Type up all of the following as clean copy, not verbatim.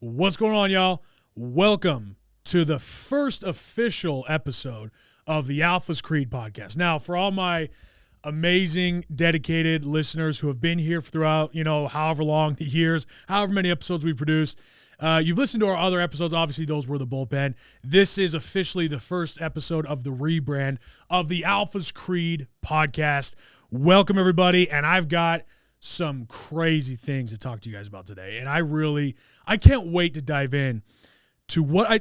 What's going on, y'all? Welcome to the first official episode of the Alpha's Creed podcast. Now, for all my amazing, dedicated listeners who have been here throughout, however long the years, however many episodes we've produced, you've listened to our other episodes. Obviously, those were the bullpen. This is officially the first episode of the rebrand of the Alpha's Creed podcast. Welcome, everybody, and I've got some crazy things to talk to you guys about today. And I can't wait to dive in to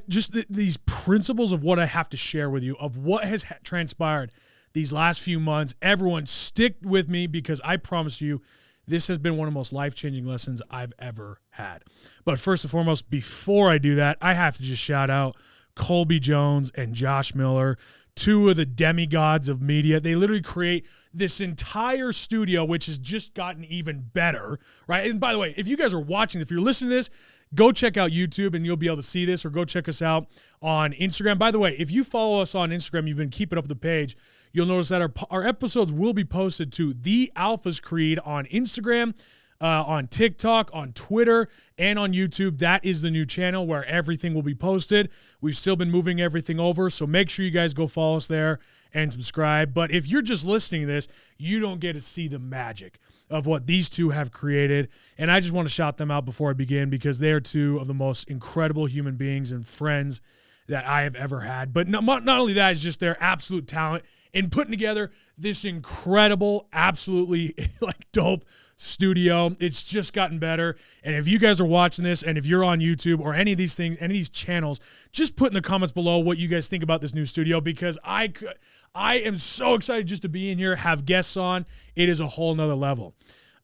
these principles of what I have to share with you, of what has transpired these last few months. Everyone stick with me because I promise you, this has been one of the most life-changing lessons I've ever had. But first and foremost, before I do that, I have to just shout out Colby Jones and Josh Miller, two of the demigods of media. They literally create this entire studio, which has just gotten even better, right? And by the way, if you guys are watching, if you're listening to this, go check out YouTube and you'll be able to see this, or go check us out on Instagram. By the way, if you follow us on Instagram, you've been keeping up with the page, you'll notice that our episodes will be posted to The Alpha's Creed on Instagram, on TikTok, on Twitter, and on YouTube. That is the new channel where everything will be posted. We've still been moving everything over, so make sure you guys go follow us there and subscribe. But if you're just listening to this, you don't get to see the magic of what these two have created. And I just want to shout them out before I begin because they are two of the most incredible human beings and friends that I have ever had. But not only that, it's just their absolute talent in putting together this incredible, absolutely dope studio. It's just gotten better. And if you guys are watching this, and if you're on YouTube or any of these things, any of these channels, just put in the comments below what you guys think about this new studio, because I am so excited just to be in here, have guests on. It is a whole nother level.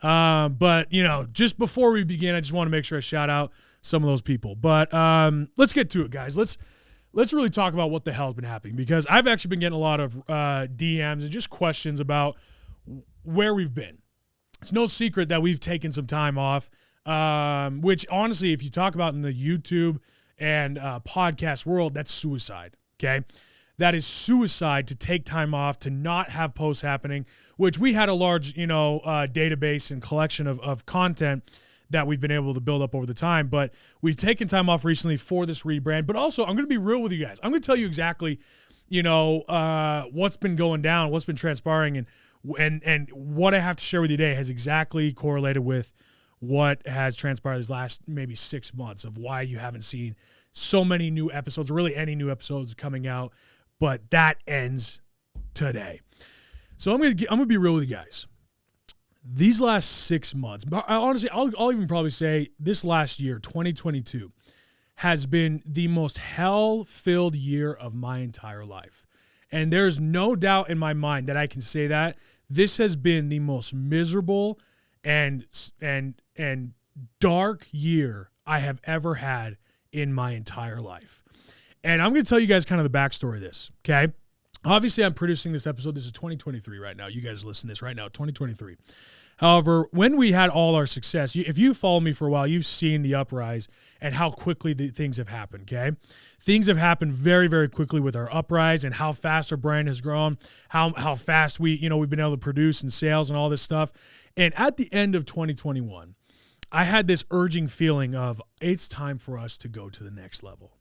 But just before we begin, I just want to make sure I shout out some of those people. But let's get to it, guys. Let's really talk about what the hell has been happening, because I've actually been getting a lot of DMs and just questions about where we've been. It's no secret that we've taken some time off, which honestly, if you talk about in the YouTube and podcast world, that's suicide, okay? That is suicide to take time off, to not have posts happening, which we had a large, database and collection of content that we've been able to build up over the time. But we've taken time off recently for this rebrand. But also, I'm going to be real with you guys. I'm going to tell you exactly, what's been going down, what's been transpiring, and what I have to share with you today has exactly correlated with what has transpired these last maybe 6 months of why you haven't seen so many new episodes, or really any new episodes coming out. But that ends today. So I'm gonna be real with you guys. These last 6 months, honestly, I'll even probably say this last year, 2022, has been the most hell-filled year of my entire life. And there's no doubt in my mind that I can say that this has been the most miserable and dark year I have ever had in my entire life. And I'm going to tell you guys kind of the backstory of this, okay? Obviously, I'm producing this episode. This is 2023 right now. You guys listen to this right now, 2023. However, when we had all our success, if you follow me for a while, you've seen the uprise and how quickly the things have happened, okay? Things have happened very, very quickly with our uprise and how fast our brand has grown, how fast we've been able to produce and sales and all this stuff. And at the end of 2021, I had this urging feeling of it's time for us to go to the next level.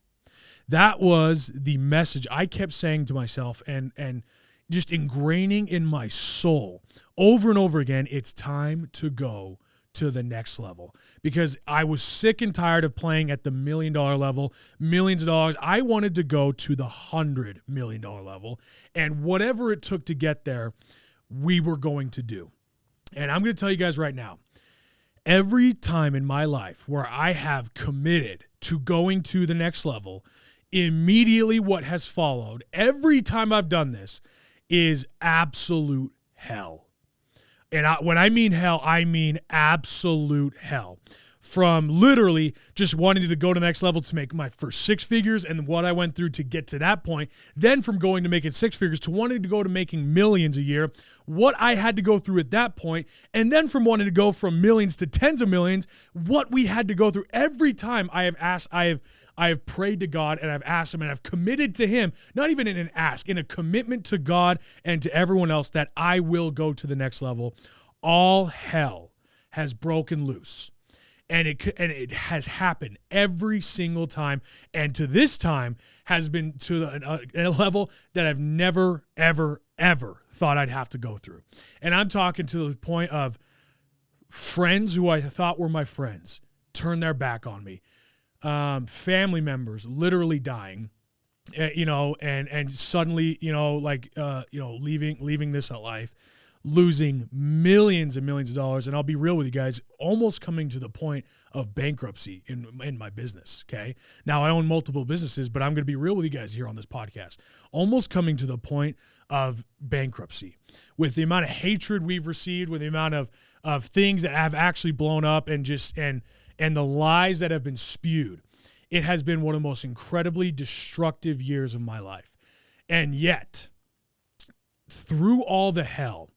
That was the message I kept saying to myself and just ingraining in my soul over and over again. It's time to go to the next level, because I was sick and tired of playing at the $1 million level, millions of dollars. I wanted to go to the $100 million level, and whatever it took to get there, we were going to do. And I'm going to tell you guys right now, every time in my life where I have committed to going to the next level, immediately what has followed, every time I've done this, is absolute hell. And when I mean hell, I mean absolute hell. From literally just wanting to go to the next level to make my first six figures and what I went through to get to that point, then from going to making six figures to wanting to go to making millions a year, what I had to go through at that point, and then from wanting to go from millions to tens of millions, what we had to go through. Every time I have prayed to God and I've asked him and I've committed to him, not even in an ask, in a commitment to God and to everyone else that I will go to the next level. All hell has broken loose. And it has happened every single time, and to this time has been to a level that I've never, ever, ever thought I'd have to go through. And I'm talking to the point of friends who I thought were my friends turn their back on me, family members literally dying, and suddenly, leaving this life, losing millions and millions of dollars. And I'll be real with you guys, almost coming to the point of bankruptcy in my business. Okay. Now I own multiple businesses, but I'm going to be real with you guys here on this podcast, almost coming to the point of bankruptcy with the amount of hatred we've received, with the amount of things that have actually blown up and the lies that have been spewed. It has been one of the most incredibly destructive years of my life. And yet, through all the hell,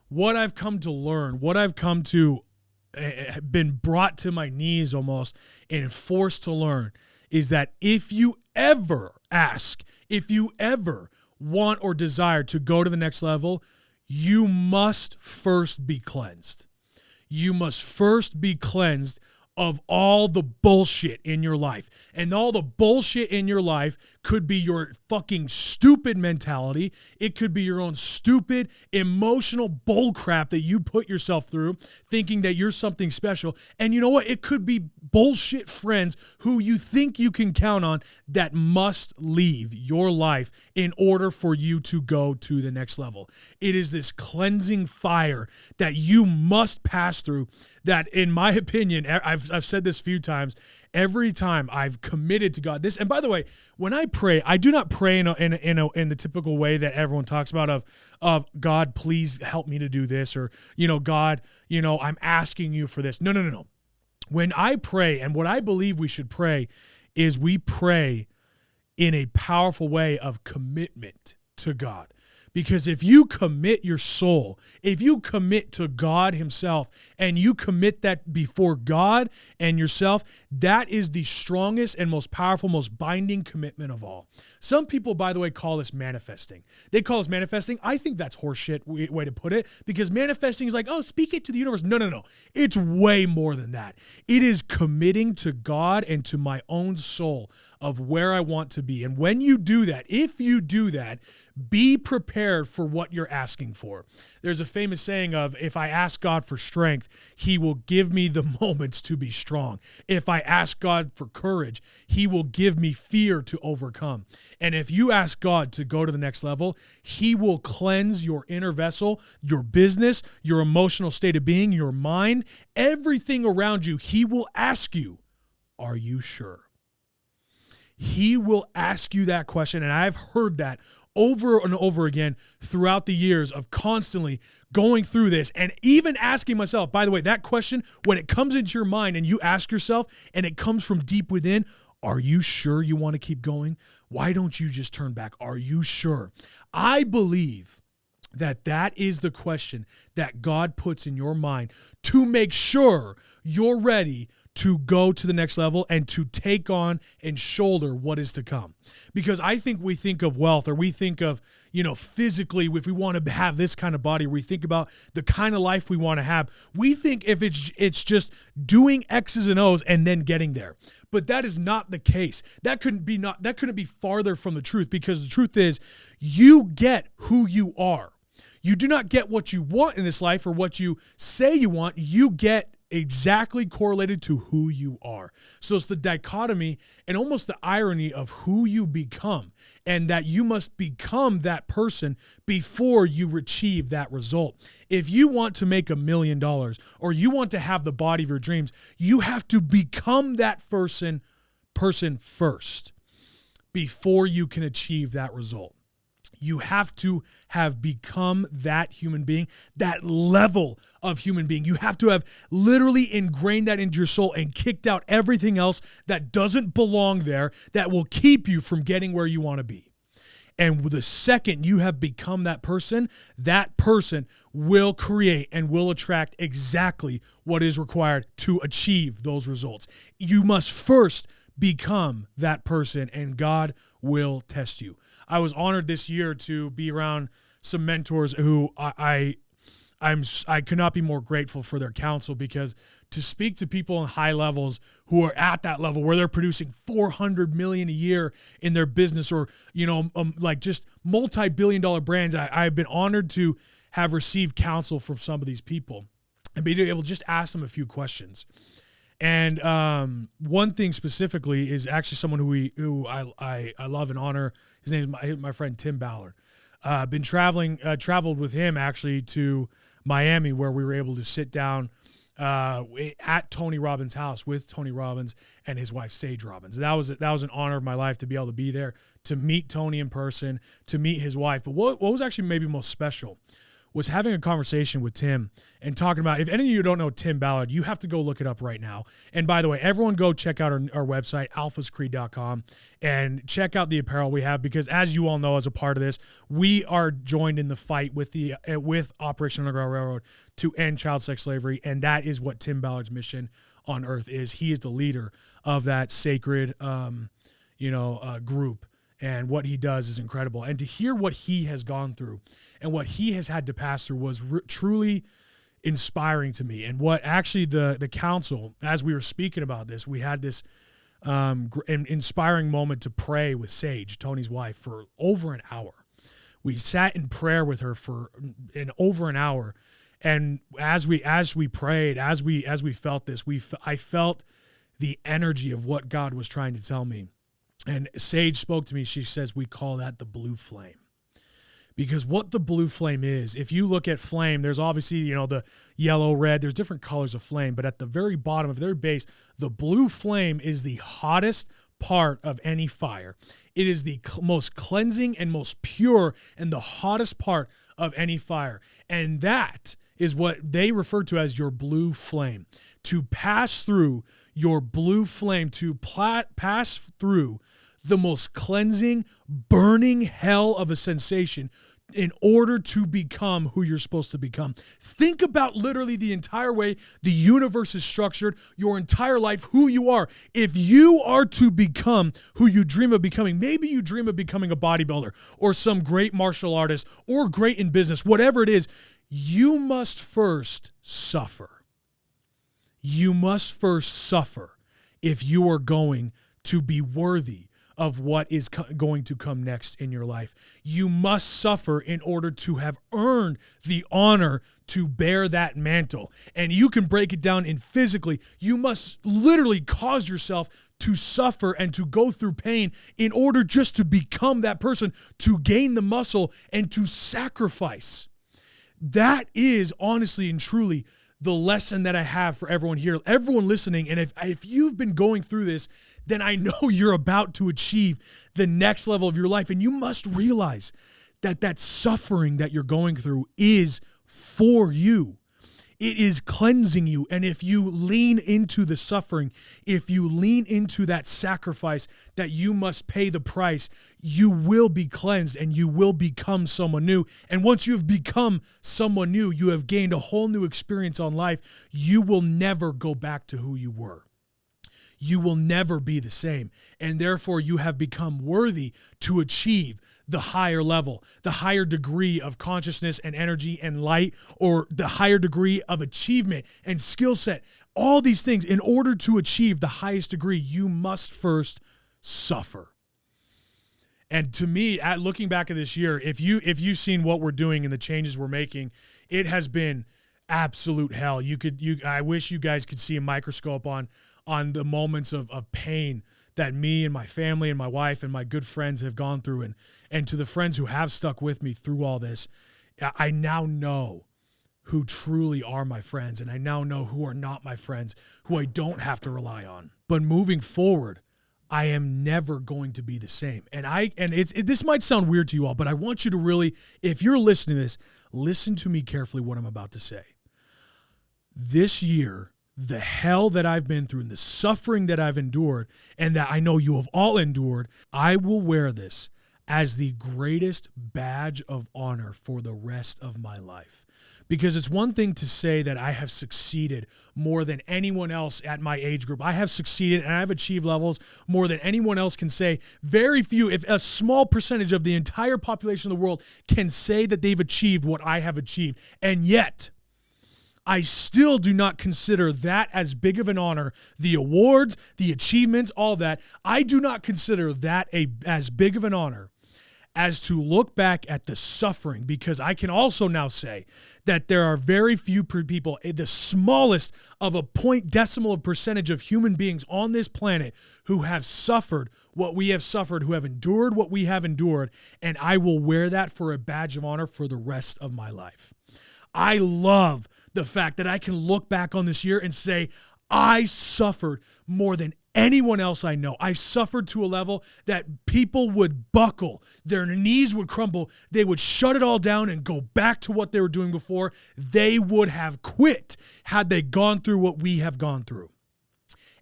what I've come to learn, what I've come to been brought to my knees almost and forced to learn is that if you ever want or desire to go to the next level, you must first be cleansed. You must first be cleansed of all the bullshit in your life. And all the bullshit in your life could be your fucking stupid mentality. It could be your own stupid emotional bullcrap that you put yourself through thinking that you're something special. And you know what? It could be bullshit friends who you think you can count on that must leave your life in order for you to go to the next level. It is this cleansing fire that you must pass through that, in my opinion, I've said this a few times, every time I've committed to God. And by the way, when I pray, I do not pray in the typical way that everyone talks about of God, please help me to do this, or, God, I'm asking you for this. No. When I pray, and what I believe we should pray is we pray in a powerful way of commitment to God. Because if you commit your soul, if you commit to God himself, and you commit that before God and yourself, that is the strongest and most powerful, most binding commitment of all. Some people, by the way, call this manifesting. They call this manifesting. I think that's horseshit way to put it, because manifesting is like, oh, speak it to the universe. No. It's way more than that. It is committing to God and to my own soul of where I want to be. And when you do that, if you do that, be prepared for what you're asking for. There's a famous saying of, if I ask God for strength, he will give me the moments to be strong. If I ask God for courage, he will give me fear to overcome. And if you ask God to go to the next level, he will cleanse your inner vessel, your business, your emotional state of being, your mind, everything around you. He will ask you, are you sure? He will ask you that question, and I've heard that over and over again throughout the years of constantly going through this, and even asking myself, by the way, that question, when it comes into your mind and you ask yourself and it comes from deep within, are you sure you want to keep going? Why don't you just turn back? Are you sure? I believe that is the question that God puts in your mind to make sure you're ready to go to the next level and to take on and shoulder what is to come. Because I think we think of wealth, or we think of, physically, if we want to have this kind of body, we think about the kind of life we want to have. We think if it's just doing X's and O's and then getting there. But that is not the case. That couldn't be farther from the truth, because the truth is you get who you are. You do not get what you want in this life or what you say you want. You get exactly correlated to who you are. So it's the dichotomy and almost the irony of who you become, and that you must become that person before you achieve that result. If you want to make $1 million or you want to have the body of your dreams, you have to become that person first before you can achieve that result. You have to have become that human being, that level of human being. You have to have literally ingrained that into your soul and kicked out everything else that doesn't belong there, that will keep you from getting where you want to be. And the second you have become that person will create and will attract exactly what is required to achieve those results. You must first become that person, and God will test you. I was honored this year to be around some mentors who I I could not be more grateful for their counsel, because to speak to people on high levels who are at that level where they're producing $400 million a year in their business, or, like just multi-billion-dollar brands, I've been honored to have received counsel from some of these people and be able to just ask them a few questions. And one thing specifically is actually someone who I love and honor. His name is my friend Tim Ballard. Been traveled with him actually to Miami, where we were able to sit down at Tony Robbins' house with Tony Robbins and his wife Sage Robbins. That was an honor of my life to be able to be there, to meet Tony in person, to meet his wife. But what was actually maybe most special was having a conversation with Tim and talking about, if any of you don't know Tim Ballard, you have to go look it up right now. And by the way, everyone go check out our website, alphascreed.com, and check out the apparel we have, because as you all know, as a part of this, we are joined in the fight with Operation Underground Railroad to end child sex slavery. And that is what Tim Ballard's mission on earth is. He is the leader of that sacred, group. And what he does is incredible. And to hear what he has gone through and what he has had to pass through was truly inspiring to me. And what actually the council, as we were speaking about this, we had this inspiring moment to pray with Sage, Tony's wife, for over an hour. We sat in prayer with her for over an hour. And as we prayed, as we felt this, I felt the energy of what God was trying to tell me. And Sage spoke to me. She says, we call that the blue flame. Because what the blue flame is, if you look at flame, there's obviously, the yellow, red, there's different colors of flame. But at the very bottom of their base, the blue flame is the hottest part of any fire. It is the most cleansing and most pure and the hottest part of any fire. And that is what they refer to as your blue flame. To pass through your blue flame, to pass through the most cleansing, burning hell of a sensation in order to become who you're supposed to become. Think about literally the entire way the universe is structured, your entire life, who you are. If you are to become who you dream of becoming, maybe you dream of becoming a bodybuilder or some great martial artist or great in business, whatever it is, you must first suffer. You must first suffer if you are going to be worthy of what is going to come next in your life. You must suffer in order to have earned the honor to bear that mantle. And you can break it down in physically. You must literally cause yourself to suffer and to go through pain in order just to become that person, to gain the muscle and to sacrifice. That is honestly and truly the lesson that I have for everyone here, everyone listening. And if you've been going through this, then I know you're about to achieve the next level of your life. And you must realize that suffering that you're going through is for you. It is cleansing you. And if you lean into the suffering, if you lean into that sacrifice that you must pay the price, you will be cleansed and you will become someone new. And once you have become someone new, you have gained a whole new experience on life. You will never go back to who you were. You will never be the same. And therefore, you have become worthy to achieve the higher level, the higher degree of consciousness and energy and light, or the higher degree of achievement and skill set. All these things, in order to achieve the highest degree, you must first suffer. And to me, looking back at this year, if you've seen what we're doing and the changes we're making, it has been absolute hell. I wish you guys could see a microscope on the moments of pain that me and my family and my wife and my good friends have gone through. And to the friends who have stuck with me through all this, I now know who truly are my friends. And I now know who are not my friends, who I don't have to rely on. But moving forward, I am never going to be the same. And this might sound weird to you all, but I want you to really, if you're listening to this, listen to me carefully what I'm about to say. This year, the hell that I've been through and the suffering that I've endured and that I know you have all endured, I will wear this as the greatest badge of honor for the rest of my life. Because it's one thing to say that I have succeeded more than anyone else at my age group. I have succeeded and I have achieved levels more than anyone else can say. Very few, if a small percentage of the entire population of the world can say that they've achieved what I have achieved. And yet, I still do not consider that as big of an honor. The awards, the achievements, all that, I do not consider that as big of an honor as to look back at the suffering, because I can also now say that there are very few people, the smallest of a point decimal of percentage of human beings on this planet who have suffered what we have suffered, who have endured what we have endured, and I will wear that for a badge of honor for the rest of my life. I love the fact that I can look back on this year and say, I suffered more than anyone else I know. I suffered to a level that people would buckle, their knees would crumble, they would shut it all down and go back to what they were doing before. They would have quit had they gone through what we have gone through.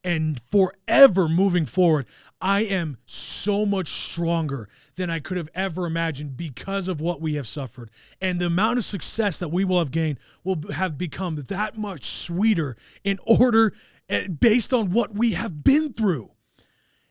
And forever moving forward, I am so much stronger than I could have ever imagined because of what we have suffered. And the amount of success that we will have gained will have become that much sweeter based on what we have been through.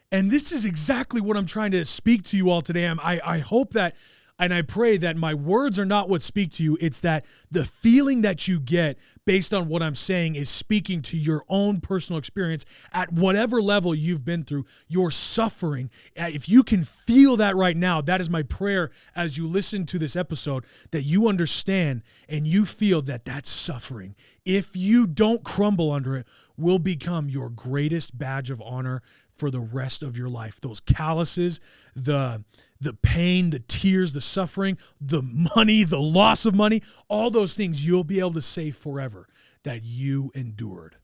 And this is exactly what I'm trying to speak to you all today. I hope that, and I pray that my words are not what speak to you. It's that the feeling that you get based on what I'm saying is speaking to your own personal experience at whatever level you've been through, your suffering. If you can feel that right now, that is my prayer as you listen to this episode, that you understand and you feel that that suffering, if you don't crumble under it, will become your greatest badge of honor for the rest of your life. Those calluses, the pain, the tears, the suffering, the money, the loss of money, all those things you'll be able to say forever that you endured.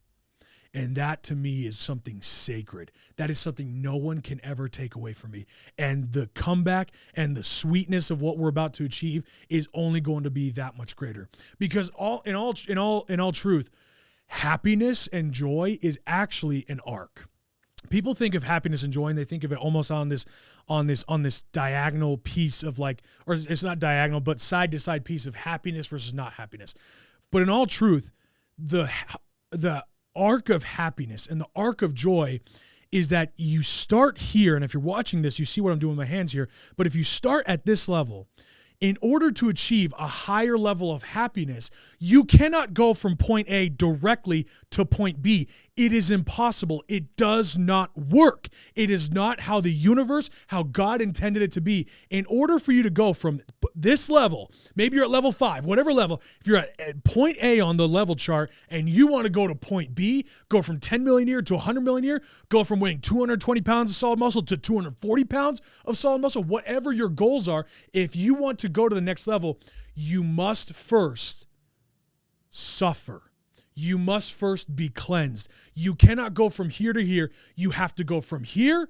And that to me is something sacred. That is something no one can ever take away from me. And the comeback and the sweetness of what we're about to achieve is only going to be that much greater. Because in all truth, happiness and joy is actually an arc. People think of happiness and joy, and they think of it almost on this diagonal piece of or it's not diagonal, but side to side piece of happiness versus not happiness. But in all truth, the arc of happiness and the arc of joy is that you start here, and if you're watching this, you see what I'm doing with my hands here. But if you start at this level, in order to achieve a higher level of happiness, you cannot go from point A directly to point B. It is impossible. It does not work. It is not how the universe, how God intended it to be. In order for you to go from this level, maybe you're at level 5, whatever level, if you're at point A on the level chart and you want to go to point B, go from 10 million a year to 100 million a year, go from weighing 220 pounds of solid muscle to 240 pounds of solid muscle, whatever your goals are, if you want to go to the next level, you must first suffer. You must first be cleansed. You cannot go from here to here. You have to go from here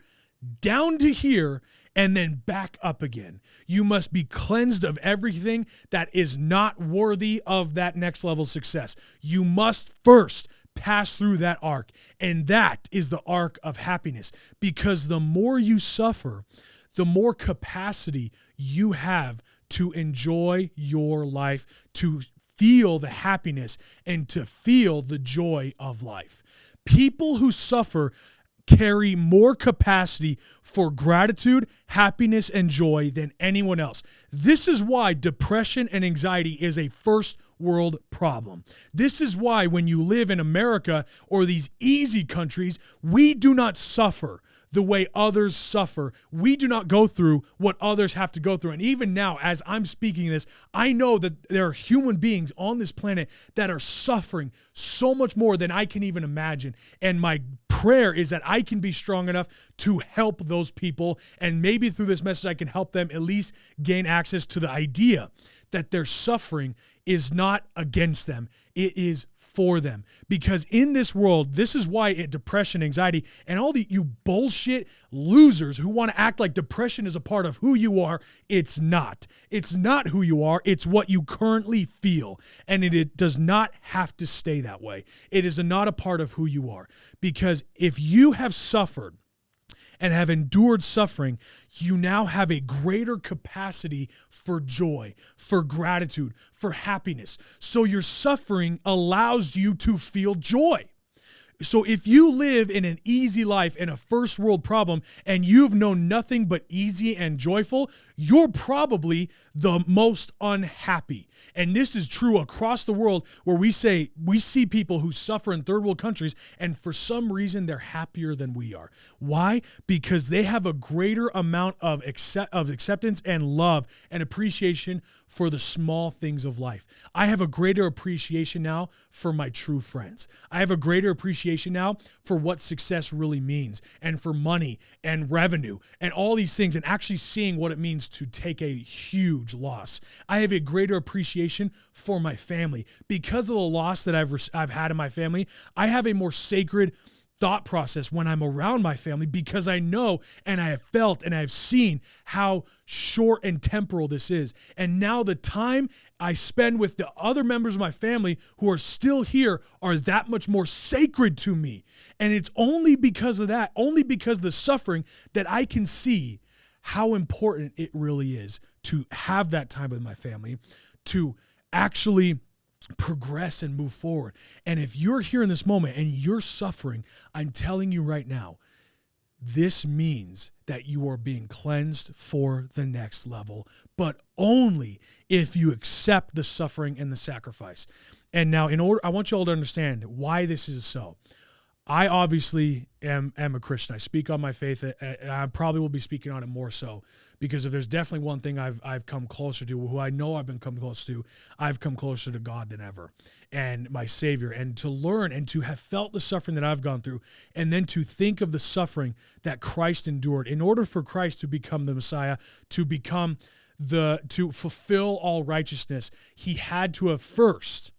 down to here and then back up again. You must be cleansed of everything that is not worthy of that next level success. You must first pass through that arc, and that is the arc of happiness, because the more you suffer, the more capacity you have to enjoy your life, to feel the happiness and to feel the joy of life. People who suffer carry more capacity for gratitude, happiness, and joy than anyone else. This is why depression and anxiety is a first world problem. This is why when you live in America or these easy countries, we do not suffer the way others suffer. We do not go through what others have to go through. And even now, as I'm speaking this, I know that there are human beings on this planet that are suffering so much more than I can even imagine. And my prayer is that I can be strong enough to help those people. And maybe through this message, I can help them at least gain access to the idea that their suffering is not against them. It is for them. Because in this world, this is why depression, anxiety, and all you bullshit losers who want to act like depression is a part of who you are, it's not. It's not who you are. It's what you currently feel. And it does not have to stay that way. It is not a part of who you are. Because if you have suffered and have endured suffering, you now have a greater capacity for joy, for gratitude, for happiness. So your suffering allows you to feel joy. So if you live in an easy life in a first world problem and you've known nothing but easy and joyful, you're probably the most unhappy. And this is true across the world, where we see people who suffer in third world countries, and for some reason they're happier than we are. Why? Because they have a greater amount of acceptance and love and appreciation for the small things of life. I have a greater appreciation now for my true friends. I have a greater appreciation now for what success really means, and for money and revenue and all these things, and actually seeing what it means to take a huge loss. I have a greater appreciation for my family. Because of the loss that I've had in my family, I have a more sacred thought process when I'm around my family, because I know and I have felt and I have seen how short and temporal this is. And now the time I spend with the other members of my family who are still here are that much more sacred to me. And it's only because of that, only because of the suffering, that I can see how important it really is to have that time with my family, to actually progress and move forward. And if you're here in this moment and you're suffering, I'm telling you right now, this means that you are being cleansed for the next level, but only if you accept the suffering and the sacrifice. And now, I want you all to understand why this is so. I obviously am a Christian. I speak on my faith, and I probably will be speaking on it more so, because if there's definitely one thing I've come closer to, who I know I've been come close to, I've come closer to God than ever, and my Savior. And to learn and to have felt the suffering that I've gone through, and then to think of the suffering that Christ endured in order for Christ to become the Messiah, to fulfill all righteousness, he had to have first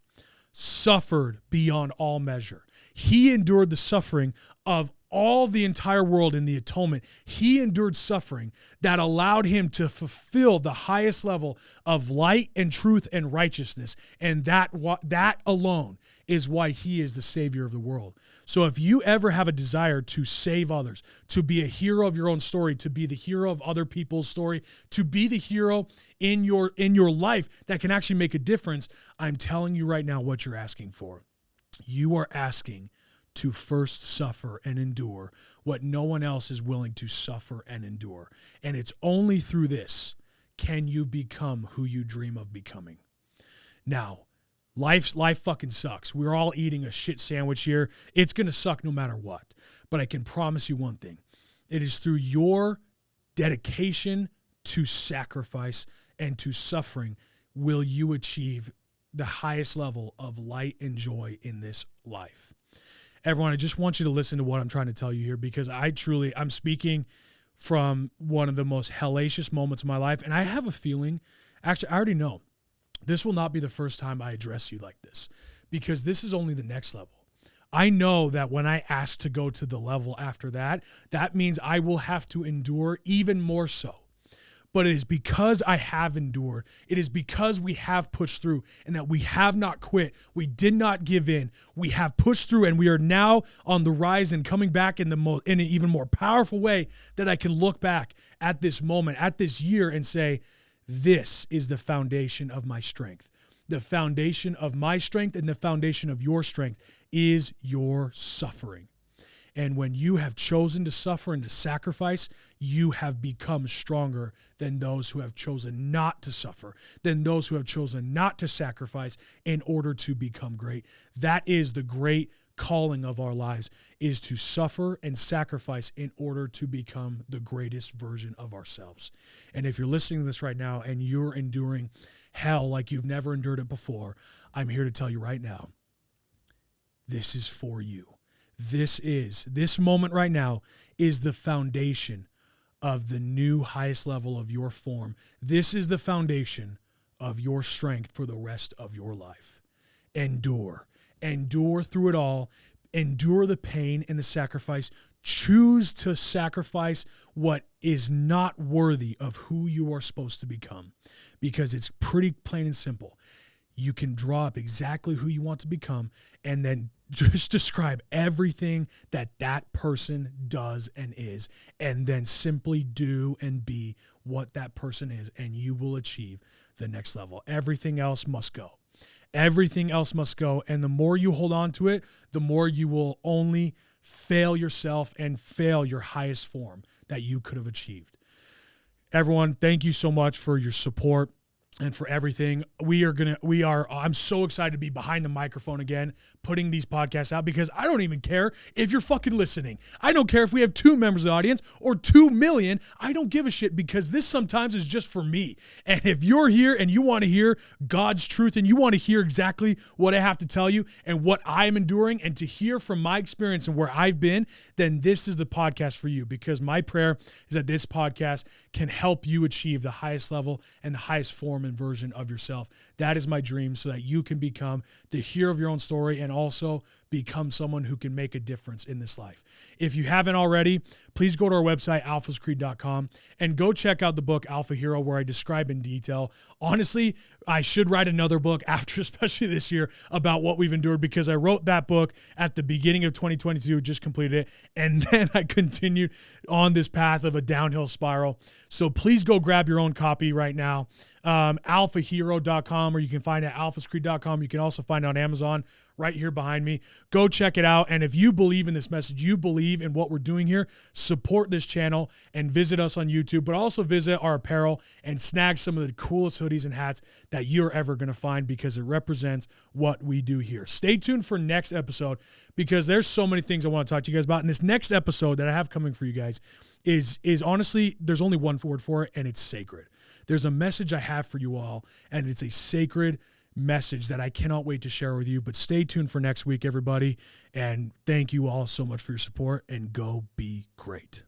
suffered beyond all measure. He endured the suffering of all the entire world in the atonement. He endured suffering that allowed him to fulfill the highest level of light and truth and righteousness. And that alone is why he is the Savior of the world. So if you ever have a desire to save others, to be a hero of your own story, to be the hero of other people's story, to be the hero in your life that can actually make a difference, I'm telling you right now what you're asking for. You are asking to first suffer and endure what no one else is willing to suffer and endure. And it's only through this can you become who you dream of becoming. Now, life fucking sucks. We're all eating a shit sandwich here. It's going to suck no matter what. But I can promise you one thing. It is through your dedication to sacrifice and to suffering will you achieve the highest level of light and joy in this life. Everyone, I just want you to listen to what I'm trying to tell you here, because I'm speaking from one of the most hellacious moments of my life. And I have a feeling, actually, I already know, this will not be the first time I address you like this, because this is only the next level. I know that when I ask to go to the level after that, that means I will have to endure even more so. But it is because I have endured. It is because we have pushed through, and that we have not quit. We did not give in. We have pushed through, and we are now on the rise and coming back in an even more powerful way, that I can look back at this moment, at this year, and say, this is the foundation of my strength. The foundation of my strength and the foundation of your strength is your suffering. And when you have chosen to suffer and to sacrifice, you have become stronger than those who have chosen not to suffer, than those who have chosen not to sacrifice in order to become great. That is the great calling of our lives, is to suffer and sacrifice in order to become the greatest version of ourselves. And if you're listening to this right now and you're enduring hell like you've never endured it before, I'm here to tell you right now, this is for you. This moment right now is the foundation of the new highest level of your form. This is the foundation of your strength for the rest of your life. Endure through it all. Endure the pain and the sacrifice. Choose to sacrifice what is not worthy of who you are supposed to become, because it's pretty plain and simple. you can draw up exactly who you want to become and then just describe everything that that person does and is, and then simply do and be what that person is, and you will achieve the next level. Everything else must go. Everything else must go. And the more you hold on to it, the more you will only fail yourself and fail your highest form that you could have achieved. Everyone, thank you so much for your support and for everything. I'm so excited to be behind the microphone again, putting these podcasts out, because I don't even care if you're fucking listening. I don't care if we have 2 members of the audience or 2 million. I don't give a shit, because this sometimes is just for me. And if you're here and you want to hear God's truth and you want to hear exactly what I have to tell you and what I'm enduring, and to hear from my experience and where I've been, then this is the podcast for you, because my prayer is that this podcast can help you achieve the highest level and the highest form and version of yourself. That is my dream, so that you can become the hero of your own story and also become someone who can make a difference in this life. If you haven't already, please go to our website, alphascreed.com, and go check out the book Alpha Hero, where I describe in detail. Honestly, I should write another book after, especially this year, about what we've endured, because I wrote that book at the beginning of 2022, just completed it, and then I continued on this path of a downhill spiral. So please go grab your own copy right now. alphahero.com, or you can find it at alphascreed.com. You can also find it on Amazon right here behind me. Go check it out. And if you believe in this message, you believe in what we're doing here, support this channel and visit us on YouTube, but also visit our apparel and snag some of the coolest hoodies and hats that you're ever going to find, because it represents what we do here. Stay tuned for next episode, because there's so many things I want to talk to you guys about. And this next episode that I have coming for you guys is honestly, there's only one word for it, and it's sacred. There's a message I have for you all, and it's a sacred message that I cannot wait to share with you. But stay tuned for next week, everybody. And thank you all so much for your support, and go be great.